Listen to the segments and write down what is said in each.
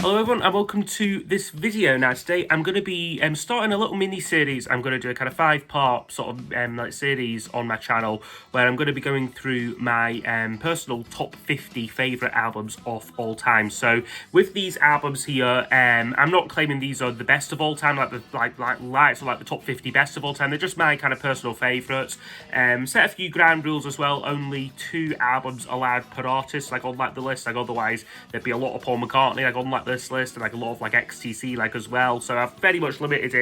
Hello everyone and welcome to this video. Now today I'm going to be starting a little mini series. I'm going to do a kind of 5-part sort of series on my channel where I'm going to be going through my personal top 50 favourite albums of all time. So with these albums here, I'm not claiming these are the best of all time, like the top 50 best of all time. They're just my kind of personal favourites. Set a few ground rules as well. Only 2 albums allowed per artist, like on like the list. Like otherwise there'd be a lot of Paul McCartney like on like this list, and like a lot of like XTC like as well. So I've very much limited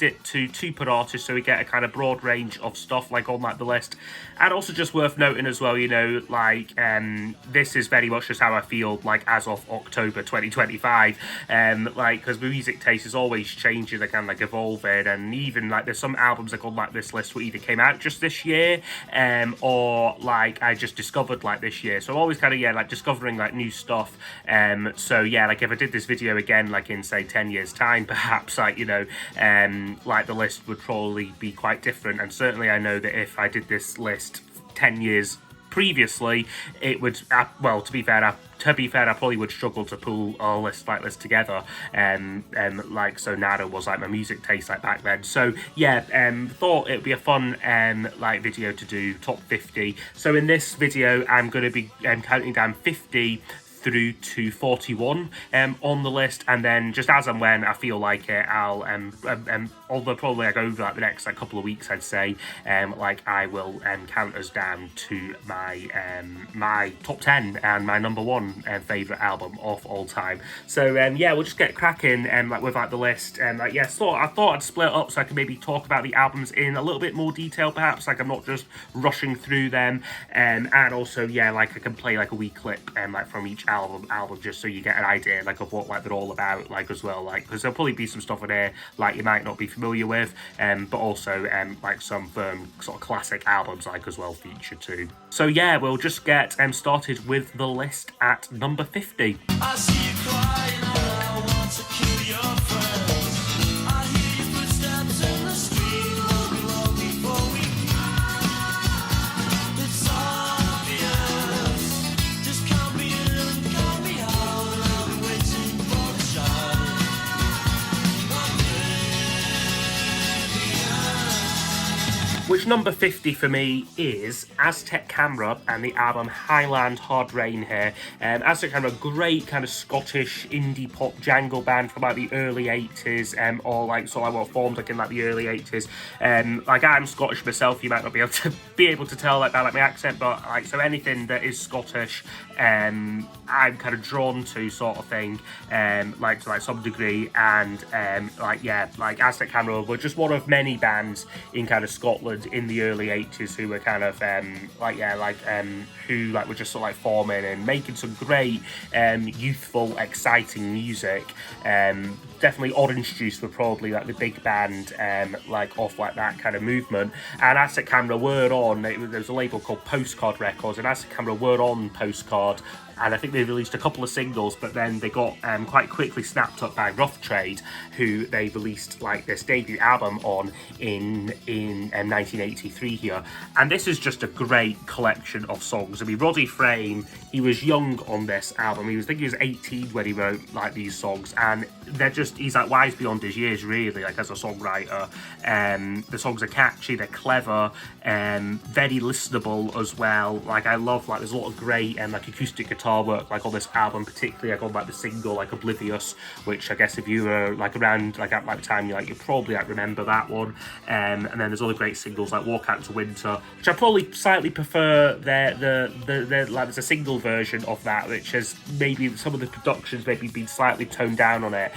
it to 2 per artist, so we get a kind of broad range of stuff like on like the list. And also just worth noting as well, you know, like this is very much just how I feel like as of October 2025, like because my music taste is always changing, like and like evolving, and even like there's some albums like on like this list were either came out just this year or like I just discovered like this year. So I'm always kind of like discovering like new stuff. So yeah, like if I did this video again like in say 10 years time, perhaps like, you know, like the list would probably be quite different. And certainly I know that if I did this list 10 years previously, it would well, to be fair, I probably would struggle to pull a list like this together, like so narrow was like my music taste like back then. So yeah, thought it would be a fun like video to do top 50. So in this video I'm going to be counting down 50 through to 41 on the list, and then just as and when I feel like it, I'll although probably like over like the next like couple of weeks, I'd say like I will count us down to my my top 10 and my number 1 favorite album of all time. So yeah, we'll just get cracking like with like the list. Like yeah, so I thought I'd split it up so I could maybe talk about the albums in a little bit more detail, perhaps, like I'm not just rushing through them, and also yeah, like I can play like a wee clip like from each album just so you get an idea like of what like they're all about, like as well, like because there'll probably be some stuff in here like you might not be familiar with, but also like some sort of classic albums like as well feature too. So yeah, we'll just get started with the list at number 50. I see you crying, I want to kill your friends. I hear your footsteps in the street, won't be long before we meet. It's obvious, just count me in and count me out, and I'll be waiting for the shot. Which number 50 for me is Aztec Camera and the album Highland Hard Rain here. Aztec Camera, great kind of Scottish indie pop jangle band from like the early 80s, or like sort of like what formed like in like the early 80s. Like I'm Scottish myself, you might not be able to tell like by like my accent, but like so anything that is Scottish, I'm kind of drawn to sort of thing, like to like some degree, and like yeah, like Aztec Camera were just one of many bands in kind of Scotland in the early 80s who were kind of who like were just sort of like forming and making some great youthful exciting music. Definitely Orange Juice were probably like the big band like off like that kind of movement, and Aztec Camera were on, there was a label called Postcard Records, and Aztec Camera were on Postcard, and I think they released a couple of singles, but then they got quite quickly snapped up by Rough Trade, who they released like this debut album on in 1983 here. And this is just a great collection of songs. I mean, Roddy Frame, he was young on this album. I think he was 18 when he wrote like these songs, and they're just, he's like wise beyond his years really, like as a songwriter. The songs are catchy, they're clever, very listenable as well. Like I love, like there's a lot of great like acoustic guitar work like on this album, particularly like on like the single like Oblivious, which I guess if you were like around like at like the time, you probably like remember that one. And then there's other great singles like Walk Out to Winter, which I probably slightly prefer the like there's a single version of that which has maybe some of the productions maybe been slightly toned down on it,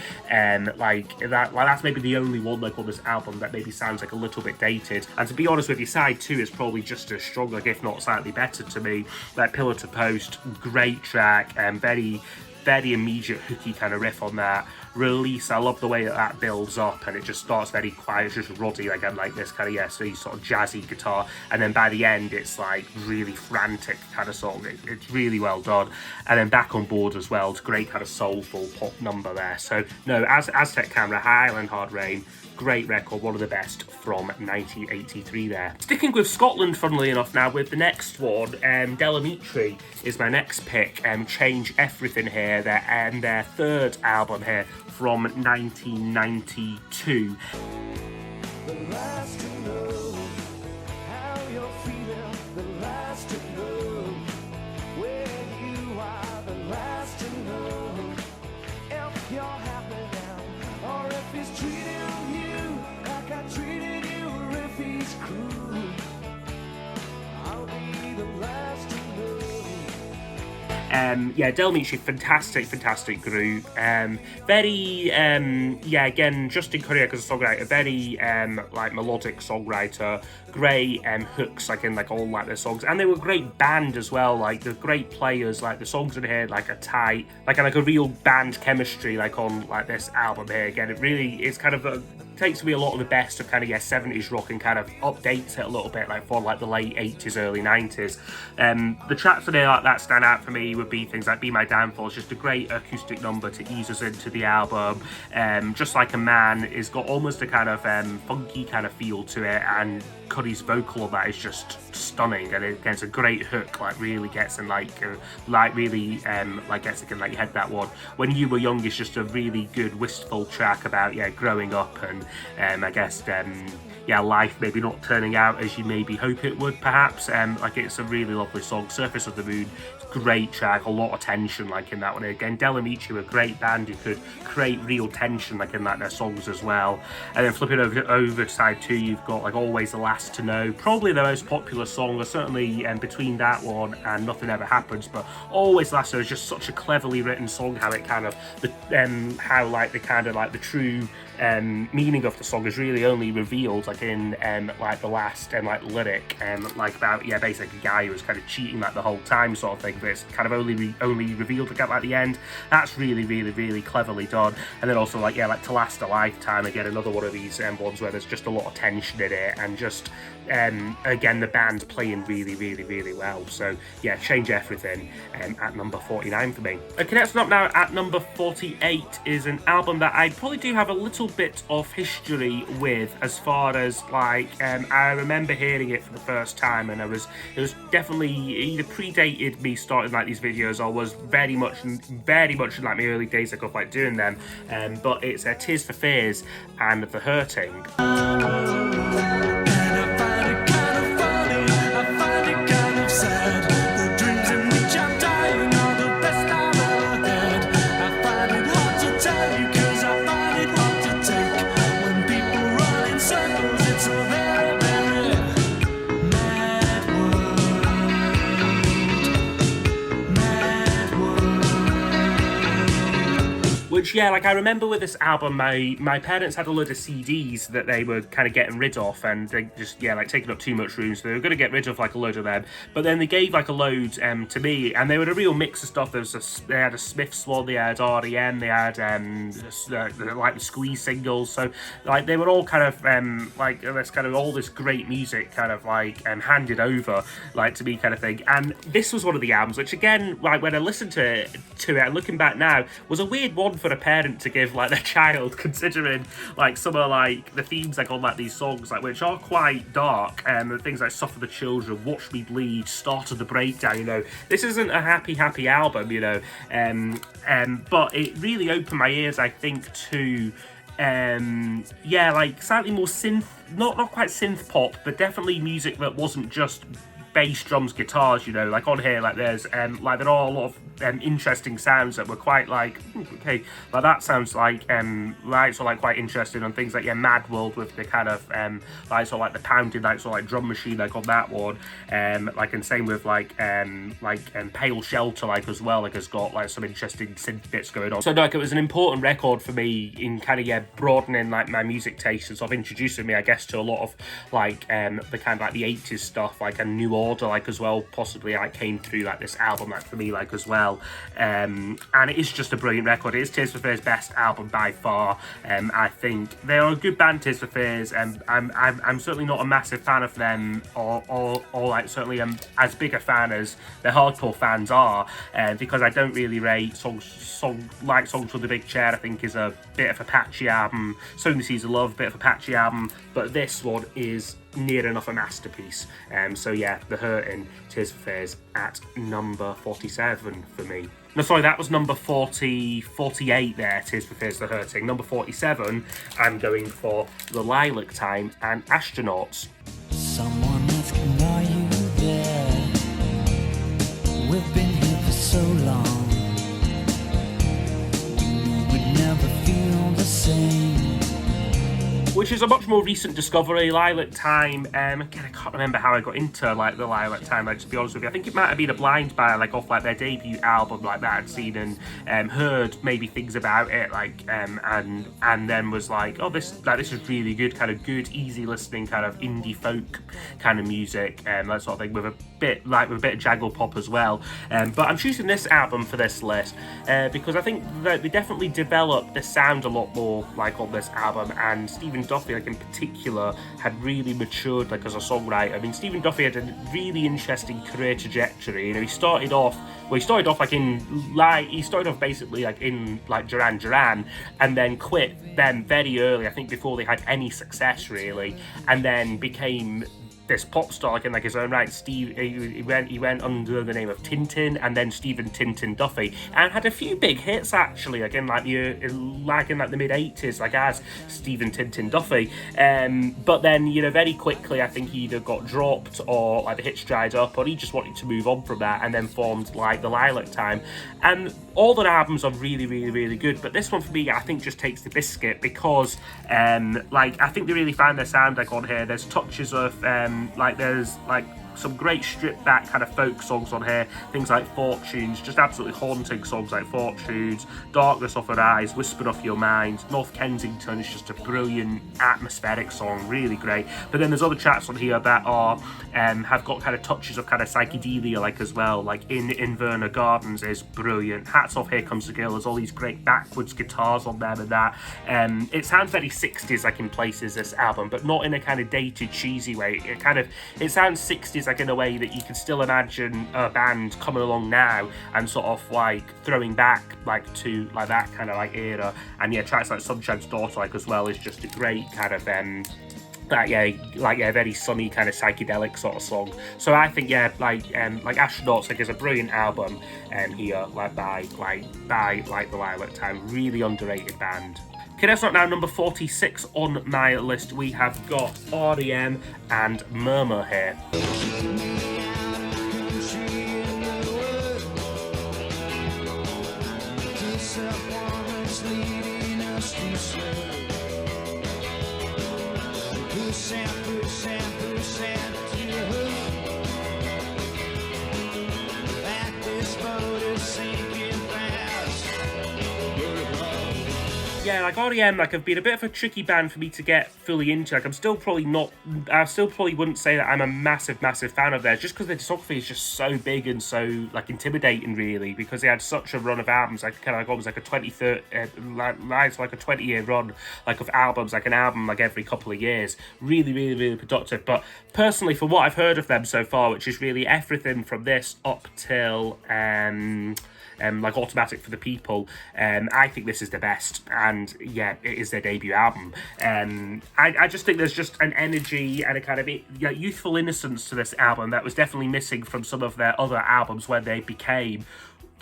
like that's maybe the only one like on this album that maybe sounds like a little bit dated. And to be honest with you, side 2 is probably just as strong, like if not slightly better to me. Like Pillar to Post, great track, and very immediate hooky kind of riff on that. release. I love the way that builds up, and it just starts very quiet, just ruddy, like, like this kind of, so sort of jazzy guitar, and then by the end it's like really frantic kind of song. It's really well done. And then Back on Board as well, it's a great kind of soulful pop number there. So no, Aztec Camera, Highland Hard Rain, great record, one of the best from 1983 there. Sticking with Scotland, funnily enough, now with the next one, Delamitri is my next pick, Change Everything here, their third album here from 1992. The last to know how you're feeling, the last to know where you are, the last to know if you're happy now, or if he's treating you like I treated you, or if he's cruel. I'll be the last to know. Yeah, Delamitri, fantastic group. Very, again, Justin Courier as a songwriter, very, like, melodic songwriter, great hooks, like, in, like, all, like, their songs, and they were a great band as well, like, they're great players, like, the songs in here, like, are tight, like a real band chemistry, like, on, like, this album here. Again, it's kind of takes me a lot of the best of kind of 70s rock and kind of updates it a little bit, like for like the late 80s, early 90s. The tracks that like that stand out for me would be things like Be My Downfall. It's just a great acoustic number to ease us into the album. Just Like a Man is got almost a kind of funky kind of feel to it, and Cuddy's vocal on that is just stunning, and it gets a great hook, like really gets in like really like gets in like your head. That one, When You Were Young, is just a really good wistful track about growing up and I guess life maybe not turning out as you maybe hope it would, perhaps. Like, it's a really lovely song. Surface of the Moon, great track, a lot of tension like in that one. Again, Delamitri were a great band who could create real tension like in like their songs as well. And then flipping over to side 2, you've got like Always the Last to Know, probably the most popular song, or certainly between that one and Nothing Ever Happens. But Always the Last to Know is just such a cleverly written song, how it kind of how like the kind of like the true meaning of the song is really only revealed like in like the last like lyric, like about basically a guy who was kind of cheating like the whole time sort of thing, but it's kind of only revealed like at the end. That's really cleverly done. And then also like To Last a Lifetime, again another one of these ones where there's just a lot of tension in it, and just again the band playing really well. So yeah, Change Everything at number 49 for me. Okay, next up now at number 48 is an album that I probably do have a little bit of history with, as far as like I remember hearing it for the first time, and it was definitely either predated me starting like these videos, or was very much in like my early days of like doing them, but it's Tears for Fears and The Hurting. Which, like, I remember with this album, my parents had a load of CDs that they were kind of getting rid of, and they just, like, taking up too much room, so they were going to get rid of, like, a load of them. But then they gave, like, a load to me, and they were a real mix of stuff. They had a Smiths one, they had R.E.M., they had, like, the Squeeze singles, so, like, they were all kind of, like, this kind of all this great music kind of, like, handed over, like, to me kind of thing. And this was one of the albums, which, again, like, when I listened to it, and looking back now, was a weird one for a parent to give like their child, considering like some of like the themes like on like these songs, like which are quite dark, and things like Suffer the Children, Watch Me Bleed, Start of the Breakdown. This isn't a happy album, but it really opened my ears, I think, to like slightly more synth, not quite synth pop, but definitely music that wasn't just bass, drums, guitars, like on here, like there's like there are a lot of interesting sounds that were quite like, okay, like that sounds like sort of like quite interesting, on things like Mad World with the kind of like sort of like the pounding like sort of like drum machine like on that one, like, and same with like Pale Shelter like as well, like has got like some interesting synth bits going on. So like it was an important record for me in kind of broadening like my music taste, and sort of introducing me, I guess, to a lot of like the kind of like the 80s stuff, like a New order, like, as well, possibly, like, came through, like, this album, like, for me, like, as well. And it is just a brilliant record. It is Tears for Fears' best album by far. I think they are a good band, Tears for Fears, and I'm certainly not a massive fan of them, or like, certainly as big a fan as the hardcore fans are, because I don't really rate songs from The Big Chair. I think is a bit of a patchy album. Sowing the Seeds of Love, bit of a patchy album, but this one is near enough a masterpiece. So yeah, The Hurtin', Tears for Fears at number 47 for me. No, sorry, that was number 48 there, Tears for Fears, The Hurtin'. Number 47, I'm going for The Lilac Time and Astronauts. Someone asking, are you there? We've been here for so long. We would never feel the same. Which is a much more recent discovery. Lilac Time, again, I can't remember how I got into, like, the Lilac Time, like, to be honest with you. I think it might have been a blind buy, like, off, like, their debut album, like, that I'd seen and heard maybe things about it, like, and then was like, oh, this is really good, kind of good, easy listening, kind of indie folk kind of music, that sort of thing, with a bit of jangle pop as well. But I'm choosing this album for this list because I think that they definitely developed the sound a lot more, like, on this album, and Stephen Duffy, like, in particular, had really matured, like, as a songwriter. I mean, Stephen Duffy had a really interesting career trajectory. You know, he started off basically like in, like, Duran Duran, and then quit them very early, I think before they had any success really, and then became this pop star, like, in, like, his own right. He went under the name of Tintin, and then Stephen Tintin Duffy, and had a few big hits actually, like in the mid 80s, like as Stephen Tintin Duffy. But then, you know, very quickly, I think he either got dropped or, like, the hits dried up, or he just wanted to move on from that, and then formed, like, the Lilac Time. And all their albums are really, really, really good, but this one for me, I think, just takes the biscuit because, like, I think they really find their sound, like, on here. There's touches of there's, like, some great stripped back kind of folk songs on here, things like Fortunes, just absolutely haunting songs like Fortunes, Darkness Off Her Eyes, Whispered Off Your Mind, North Kensington is just a brilliant atmospheric song, really great. But then there's other tracks on here that are have got kind of touches of kind of psychedelia, like, as well, like in Inverna Gardens is brilliant. Hats Off, Here Comes the Girl, there's all these great backwards guitars on there and that. It sounds very 60s, like, in places, this album, but not in a kind of dated, cheesy way. It sounds 60s, like, in a way that you can still imagine a band coming along now and sort of, like, throwing back, like, to, like, that kind of, like, era. And yeah, tracks like Sunshine's Daughter, like, as well, is just a great kind of very sunny kind of psychedelic sort of song. So I think, yeah, like Astronauts, like, is a brilliant album here, like, by the Lilac Time. Really underrated band. Okay, that's not now number 46 on my list. We have got REM and Murmur here. Yeah, like, REM, like, have been a bit of a tricky band for me to get fully into. Like, I still probably wouldn't say that I'm a massive fan of theirs, just because their discography is just so big and so, like, intimidating, really, because they had such a run of albums, like, kind of like almost like a 20-year run, like, of albums, like an album, like, every couple of years. Really, really, really productive. But personally, for what I've heard of them so far, which is really everything from this up till like Automatic for the People, I think this is the best, and yeah, it is their debut album. I just think there's just an energy and a kind of youthful innocence to this album that was definitely missing from some of their other albums, where they became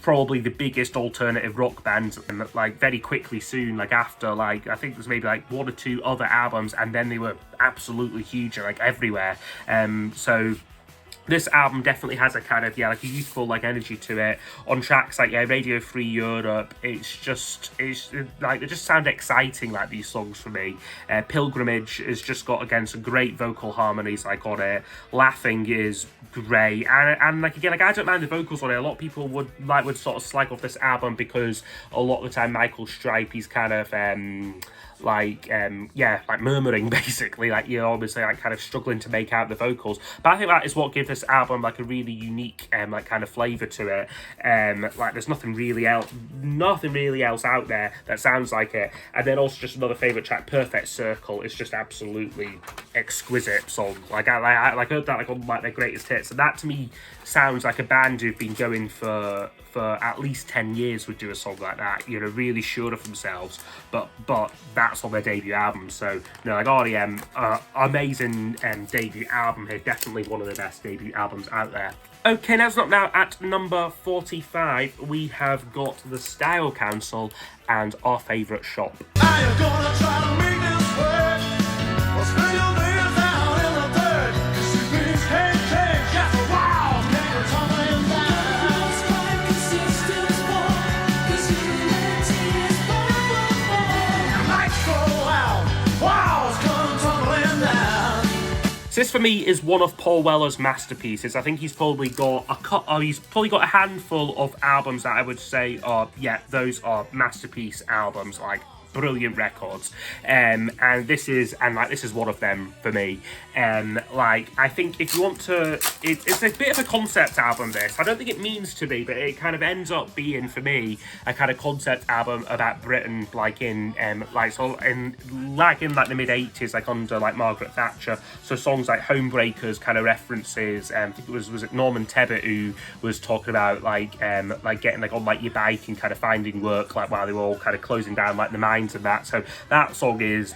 probably the biggest alternative rock band, and, like, very quickly soon, like, after, like, I think there's maybe like one or two other albums, and then they were absolutely huge and, like, everywhere. So this album definitely has a kind of, like, a youthful, like, energy to it. On tracks like, Radio Free Europe, it's like, they just sound exciting, like, these songs for me. Pilgrimage has just got, again, some great vocal harmonies, like, on it. Laughing is great, and like, again, like, I don't mind the vocals on it. A lot of people would sort of slag off this album because a lot of the time Michael Stipe, he's kind of like murmuring basically, like you're obviously like kind of struggling to make out the vocals. But I think that is what gives this album like a really unique like kind of flavour to it. Like there's nothing really else out there that sounds like it. And then also just another favourite track, Perfect Circle, is just absolutely exquisite song. Like I heard that like on like their greatest hits, and that to me sounds like a band who've been going for at least 10 years would do a song like that, you know, really sure of themselves, but that's on their debut album. So like REM, amazing debut album here, definitely one of the best debut albums out there. Okay, next up now at number 45, we have got the Style Council and Our Favourite Shop. Are you gonna try to make this work? Or spill your beers down in the dirt? 'Cause you beans can't change, just a wild thing that's tumbling down. Your lights go out, walls come tumbling down. So this for me is one of Paul Weller's masterpieces. I think he's probably got a handful of albums that I would say are, yeah, those are masterpiece albums, like brilliant records. And this is one of them for me. Like I think if you want to, it's a bit of a concept album, this. I don't think it means to be, but it kind of ends up being for me a kind of concept album about Britain, like in the mid 80s, like under like Margaret Thatcher. So songs like Homebreakers kind of references. I think was it Norman Tebbit who was talking about like getting like on like your bike and kind of finding work like while they were all kind of closing down like the mines and that. So that song is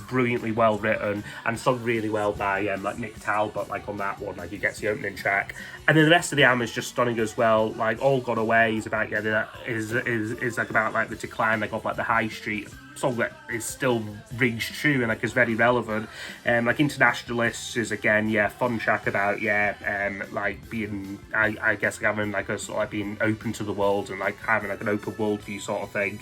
brilliantly well written and sung really well by like Nick Talbot, like on that one, like he gets the opening track, and then the rest of the album is just stunning as well. Like All Gone Away is about is like about like the decline like of like the high street, song that is still rings true and like is very relevant. Like Internationalists is again fun track about like being I guess like having like a sort of like being open to the world and like having like an open worldview sort of thing.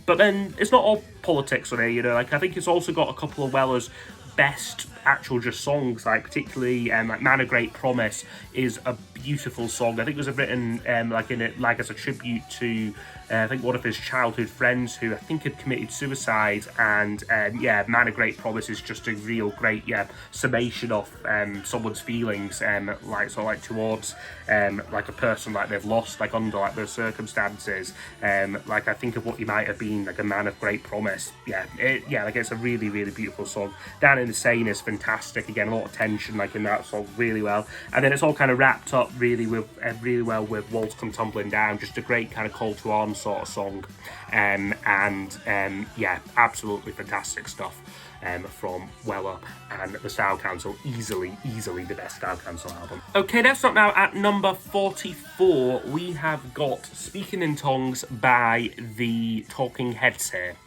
But then it's not all politics on it, you know. Like I think it's also got a couple of Weller's best actual just songs, like particularly like Man of Great Promise is a beautiful song. I think it was written like in it like as a tribute to I think one of his childhood friends who I think had committed suicide, and Man of Great Promise is just a real great summation of someone's feelings like sort of like towards like a person like they've lost like under like those circumstances. Like I think of what you might have been, like a man of great promise. Like it's a really really beautiful song. Down in the Seine is fantastic, again a lot of tension like in that song really well, and then it's all kind of wrapped up really well with Walls Come Tumbling Down, just a great kind of call to arms sort of song. Absolutely fantastic stuff from Weller and the Style Council. Easily the best Style Council album. Okay, next up now at number 44, we have got Speaking in Tongues by the Talking Heads here.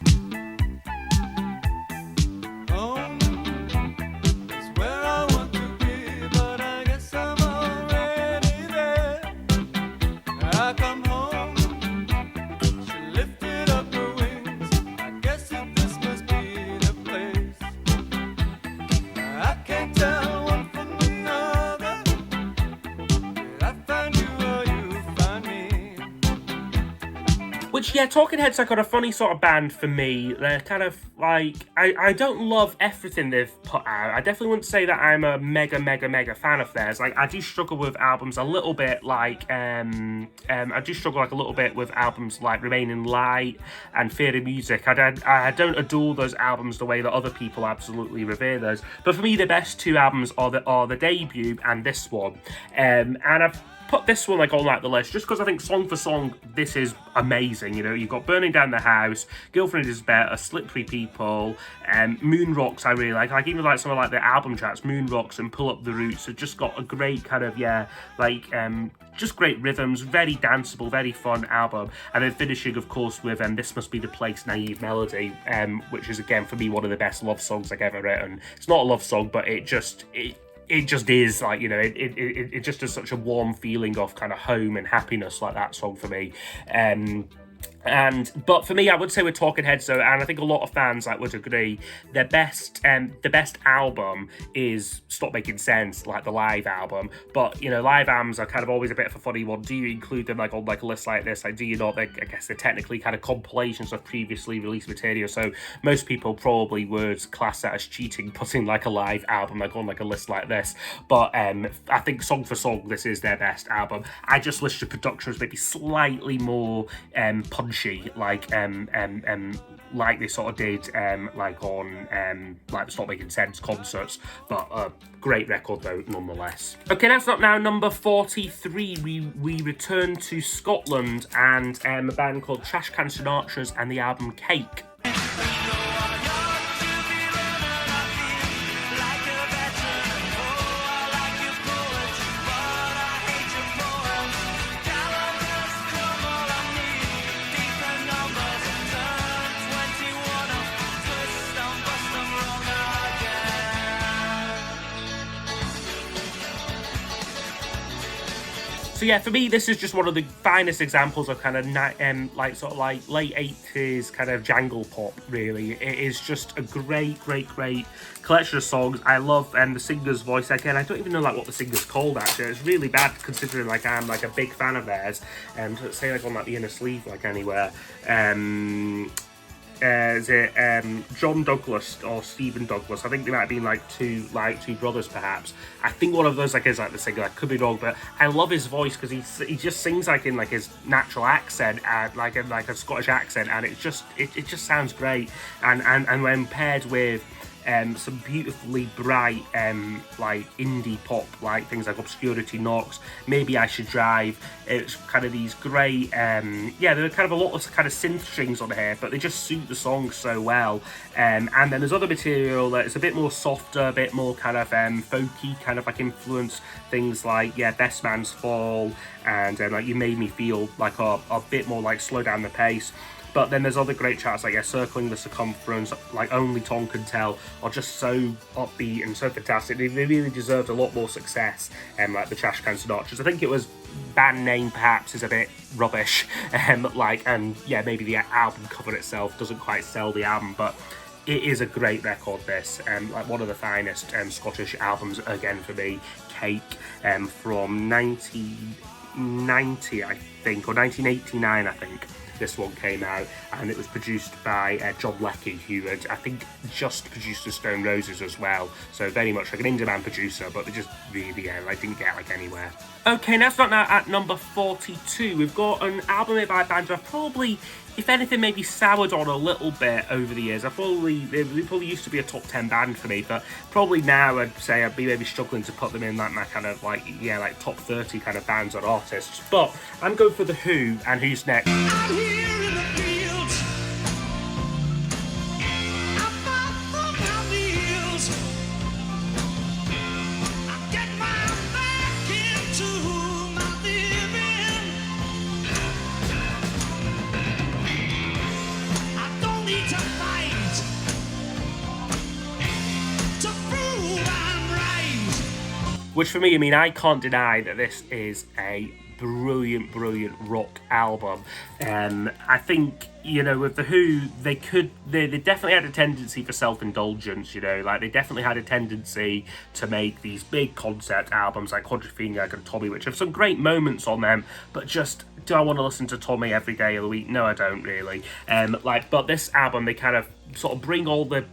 Which, Talking Heads are got a funny sort of band for me. They're kind of like, I don't love everything they've put out. I definitely wouldn't say that I'm a mega fan of theirs. Like, I do struggle with albums a little bit like, I do struggle like a little bit with albums like Remain in Light and Fear of Music. I don't adore those albums the way that other people absolutely revere those. But for me, the best two albums are the debut and this one. And I've put this one like on like the list just because I think song for song this is amazing. You know, you've got Burning Down the House, Girlfriend Is Better, Slippery People, Moon Rocks I really like even like some of like the album tracks, Moon Rocks and Pull Up the Roots have just got a great kind of just great rhythms, very danceable, very fun album. And then finishing of course with This Must Be the Place, Naive Melody, which is again for me one of the best love songs I've ever written. It's not a love song, but it just is like, you know, it just has such a warm feeling of kind of home and happiness, like that song for me. And But for me, I would say with Talking Heads though, and I think a lot of fans would agree, the best album is Stop Making Sense, like the live album. But live albums are kind of always a bit of a funny one. Do you include them on a list like this? Do you not? I guess they're technically kind of compilations of previously released material. So most people probably would class that as cheating, putting a live album on a list like this. But I think song for song, this is their best album. I just wish the production was maybe slightly more punchy, like they sort of did on the Stop Making Sense concerts. But great record though nonetheless. Okay, that's not now number 43. We return to Scotland and a band called Trash Can Sinatras and the album Cake. So yeah, for me, this is just one of the finest examples of kind of late 80s kind of jangle pop, really. It is just a great collection of songs. I love the singer's voice. Again, I don't even know what the singer's called, actually. It's really bad considering I'm a big fan of theirs. Say on the inner sleeve, anywhere. Is it John Douglas or Stephen Douglas? I think they might have been two brothers, perhaps. I think one of those is the singer. I could be wrong, but I love his voice because he just sings in his natural accent, like a Scottish accent, and it just sounds great. And when paired with some beautifully bright indie pop, things like Obscurity Knocks, Maybe I Should Drive. It's kind of these great there are kind of a lot of kind of synth strings on here, but they just suit the song so well. And then there's other material that's a bit more softer, a bit more kind of folky, kind of influence, things like Best Man's Fall and You Made Me Feel, a bit more Slow Down the Pace. But then there's other great tracks Circling the Circumference, Only Tongue Can Tell, are just so upbeat and so fantastic. They really deserved a lot more success, the Trash Can Sinatras. I think it was band name perhaps is a bit rubbish, maybe the album cover itself doesn't quite sell the album, but it is a great record, this, one of the finest Scottish albums, again, for me. Cake, from 1990, I think, or 1989, I think. This one came out, and it was produced by John Leckie, who had, I think, just produced the Stone Roses as well. So very much an indie man producer, but they just really didn't get anywhere. Okay, now start now at number 42. We've got an album made by a band I've probably, if anything, maybe soured on a little bit over the years. They probably used to be a top 10 band for me, but probably now I'd say I'd be maybe struggling to put them in my kind of top 30 kind of bands or artists. But I'm going for The Who and Who's Next. I'm here in the fields. I'm far from my meals. I get my back into my living. I don't need to fight to prove I'm right. Which for me, I can't deny that this is a brilliant rock album. I think, with The Who, they definitely had a tendency for self-indulgence, they definitely had a tendency to make these big concept albums like Quadrophenia and Tommy, which have some great moments on them, but just, do I want to listen to Tommy every day of the week? No, I don't really. But this album, they kind of sort of bring all the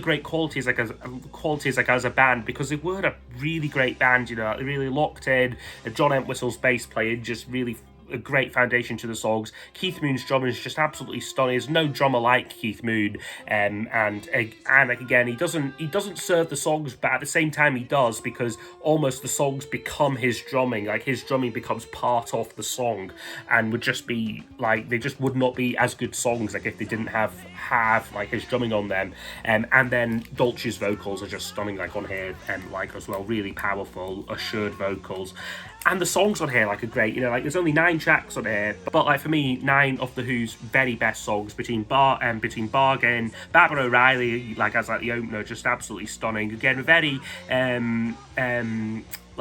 great qualities as a band, because they were a really great band, they really locked in. John Entwistle's bass playing just really a great foundation to the songs. Keith Moon's drumming is just absolutely stunning. There's no drummer like Keith Moon, and again, he doesn't serve the songs, but at the same time he does, because almost the songs become his drumming. His drumming becomes part of the song, and would just be they just would not be as good songs if they didn't have his drumming on them. And then Dolce's vocals are just stunning on here, as well, really powerful, assured vocals. And the songs on here are great, there's only 9 tracks on here, but for me, 9 of The Who's very best songs, between Bargain, Barbara O'Reilly, as the opener, just absolutely stunning. Again, very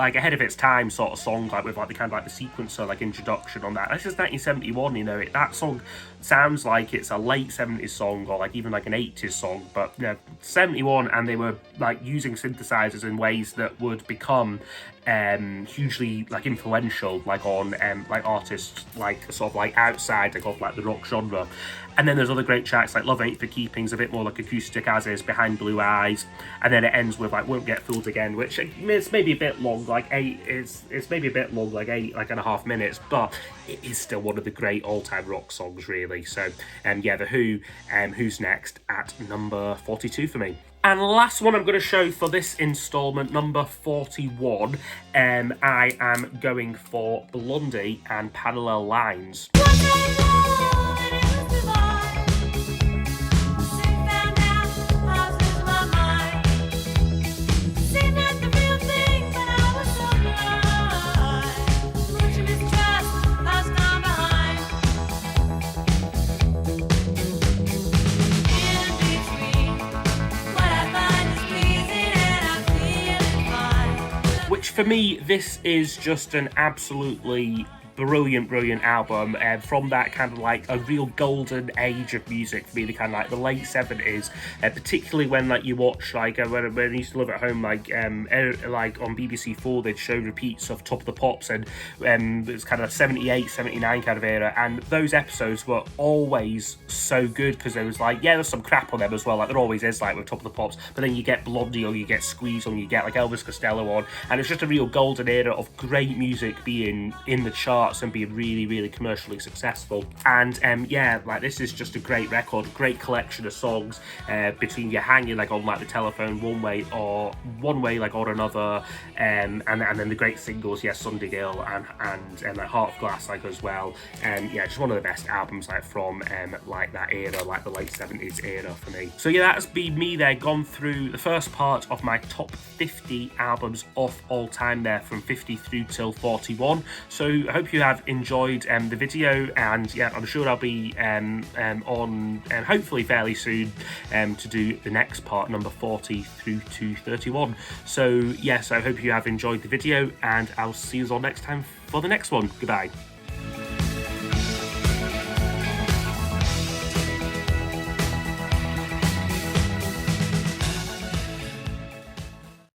like ahead of its time sort of song, like with like the kind of like the sequencer like introduction on that. That's just 1971, you know. That song sounds like it's a late 70s song or like even like an 80s song, but you know, 71, and they were like using synthesizers in ways that would become hugely like influential like on like artists like sort of like outside like of like the rock genre. And then there's other great tracks like Love Ain't for Keeping's a bit more like acoustic, as is Behind Blue Eyes, and then it ends with like Won't Get Fooled Again, which it's maybe a bit long, like it's maybe a bit long, like 8.5 minutes, but it is still one of the great all-time rock songs, really. So yeah, The Who, Who's Next at number 42 for me. And last one I'm going to show for this instalment, number 41, I am going for Blondie and Parallel Lines. Which for me, this is just an absolutely brilliant album, from that kind of like a real golden age of music for me, the kind of like the late 70s, particularly when like you watch like when I used to live at home, like like on BBC4 they'd show repeats of Top of the Pops, and it's kind of 78, 79 kind of era, and those episodes were always so good because there was like, yeah, there's some crap on them as well, like there always is like with Top of the Pops, but then you get Blondie or you get Squeeze or you get like Elvis Costello on, and it's just a real golden era of great music being in the charts and being really commercially successful. And yeah, like this is just a great record, great collection of songs, between you hanging like on like the telephone one way like or another, and then the great singles, yeah, Sunday Girl and like Heart of Glass like as well. Yeah, just one of the best albums like from like that era, like the late 70s era for me. So yeah, that's been me there, gone through the first part of my top 50 albums of all time there, from 50 through till 41. So I hope you have enjoyed the video, and yeah, I'm sure I'll be on hopefully fairly soon to do the next part, number 40 through to 31. So yes, I hope you have enjoyed the video, and I'll see you all next time for the next one. Goodbye.